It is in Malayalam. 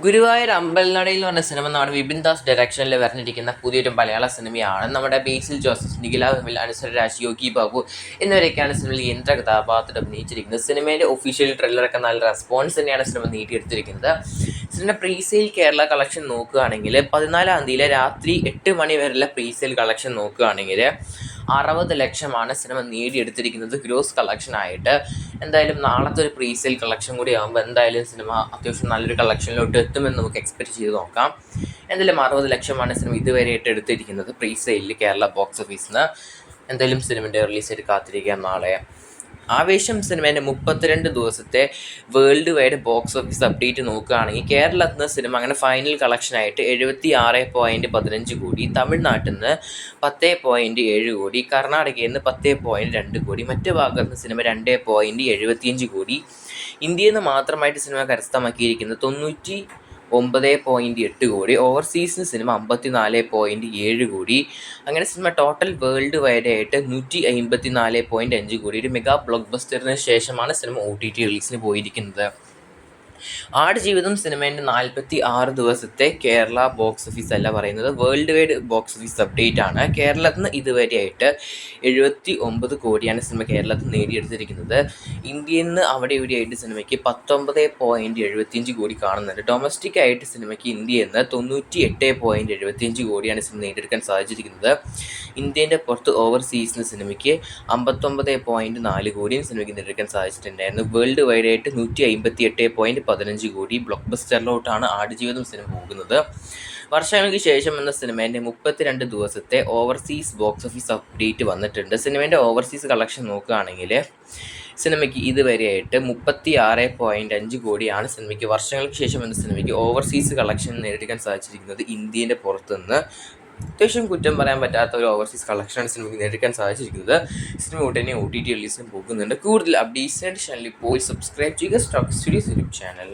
ഗുരുവായൂർ അമ്പലനടയിൽ എന്ന് പറഞ്ഞ സിനിമ നമ്മുടെ വിപിൻ ദാസ് ഡയറക്ഷനിൽ വരഞ്ഞിരിക്കുന്ന പുതിയൊരു മലയാള സിനിമയാണ്. നമ്മുടെ ബേസിൽ ജോസഫ്, നിഖില വിമൽ, അനുസര രാജ്, യോഗി ബാബു എന്നിവരൊക്കെയാണ് സിനിമയിൽ കേന്ദ്ര കഥാപാത്രം അഭിനയിച്ചിരിക്കുന്നത്. സിനിമയുടെ ഒഫീഷ്യൽ ട്രെയിലറൊക്കെ നല്ല റെസ്പോൺസ് തന്നെയാണ് സിനിമ നേടിയെടുത്തിരിക്കുന്നത്. സിനിമ പ്രീസെയിൽ കേരള കളക്ഷൻ നോക്കുകയാണെങ്കിൽ 14-ാം തീയതി രാത്രി 8 മണി വരെയുള്ള പ്രീസെയിൽ കളക്ഷൻ നോക്കുകയാണെങ്കിൽ 60 ലക്ഷമാണ് സിനിമ നേടിയെടുത്തിരിക്കുന്നത് ഗ്രോസ് കളക്ഷനായിട്ട്. എന്തായാലും നാളത്തെ ഒരു പ്രീസെയിൽ കളക്ഷൻ കൂടി ആകുമ്പോൾ എന്തായാലും സിനിമ അത്യാവശ്യം നല്ലൊരു കളക്ഷനിലോട്ട് എത്തുമെന്ന് നമുക്ക് എക്സ്പെക്റ്റ് ചെയ്ത് നോക്കാം. എന്തായാലും 60 ലക്ഷമാണ് സിനിമ ഇതുവരെയായിട്ട് എടുത്തിരിക്കുന്നത് പ്രീസെയിലിൽ കേരള ബോക്സ് ഓഫീസിൽ നിന്ന്. എന്തായാലും സിനിമയുടെ റിലീസായിട്ട് കാത്തിരിക്കാം നാളെ. ആവേശം സിനിമേൻ്റെ 32 ദിവസത്തെ world wide box office update നോക്കുകയാണെങ്കിൽ കേരളത്തിൽ നിന്ന് സിനിമ അങ്ങനെ ഫൈനൽ കളക്ഷനായിട്ട് 76.15 കോടി, തമിഴ്നാട്ടിൽ നിന്ന് 10.7 കോടി, കർണാടകയിൽ നിന്ന് 10.2 കോടി, മറ്റ് ഭാഗത്ത് നിന്ന് സിനിമ 2.75 കോടി. ഇന്ത്യയിൽ നിന്ന് മാത്രമായിട്ട് സിനിമ കരസ്ഥമാക്കിയിരിക്കുന്നത് 99.8 കോടി, ഓവർസീസിന് സിനിമ 54.7 കോടി. അങ്ങനെ സിനിമ ടോട്ടൽ വേൾഡ് വൈഡ് ആയിട്ട് 154.5 കോടി. ഒരു മെഗാ ബ്ലോക്ക് ബസ്റ്ററിന് ശേഷമാണ് സിനിമ OTT റിലീസിന് പോയിരിക്കുന്നത്. ആടുജീവിതം സിനിമേൻ്റെ 46 ദിവസത്തെ കേരള ബോക്സ് ഓഫീസ് അല്ല പറയുന്നത്, world wide box office update ആണ്. കേരളത്തിൽ നിന്ന് ഇതുവരെയായിട്ട് 79 കോടിയാണ് സിനിമ കേരളത്തിൽ നേടിയെടുത്തിരിക്കുന്നത്. ഇന്ത്യയിൽ നിന്ന് അവിടെ ഇവിടെയായിട്ട് സിനിമയ്ക്ക് 19.75 കോടി കാണുന്നുണ്ട്. ഡൊമസ്റ്റിക് ആയിട്ട് സിനിമയ്ക്ക് ഇന്ത്യയിൽ നിന്ന് 98.75 കോടിയാണ് സിനിമ നേടിയെടുക്കാൻ സാധിച്ചിരിക്കുന്നത്. ഇന്ത്യൻ്റെ പുറത്ത് ഓവർസീസിന് സിനിമയ്ക്ക് 59.4 കോടിയും സിനിമയ്ക്ക് നേടിയെടുക്കാൻ സാധിച്ചിട്ടുണ്ടായിരുന്നു. വേൾഡ് വൈഡായിട്ട് 158.15 കോടി ബ്ലോക്ക് ബസ്റ്ററിലോട്ടാണ് ആടുജീവിതം സിനിമ പോകുന്നത്. വർഷങ്ങൾക്ക് ശേഷം എന്ന സിനിമേൻ്റെ 32 ദിവസത്തെ ഓവർസീസ് ബോക്സ് ഓഫീസ് അപ്ഡേറ്റ് വന്നിട്ടുണ്ട്. സിനിമേൻ്റെ ഓവർസീസ് കളക്ഷൻ നോക്കുകയാണെങ്കിൽ സിനിമയ്ക്ക് ഇതുവരെയായിട്ട് 36.5 കോടിയാണ് സിനിമയ്ക്ക് വർഷങ്ങൾക്ക് ശേഷം എന്ന സിനിമയ്ക്ക് ഓവർസീസ് കളക്ഷൻ നേടിയെടുക്കാൻ സാധിച്ചിരിക്കുന്നത്. ഇന്ത്യൻ്റെ പുറത്തുനിന്ന് അത്യാവശ്യം കുറ്റം പറയാൻ പറ്റാത്ത ഒരു ഓവർസീസ് കളക്ഷനാണ് സിനിമയ്ക്ക് നേടിയെടുക്കാൻ സാധിച്ചിരിക്കുന്നത്. സിനിമ ഉടനെ OTT റിലീസിന് പോകുന്നുണ്ട്. കൂടുതൽ അപ്ഡേറ്റ്സിനായിട്ട് ചാനൽ ഇപ്പോൾ സബ്സ്ക്രൈബ് ചെയ്യുക. Stock studios YouTube channel.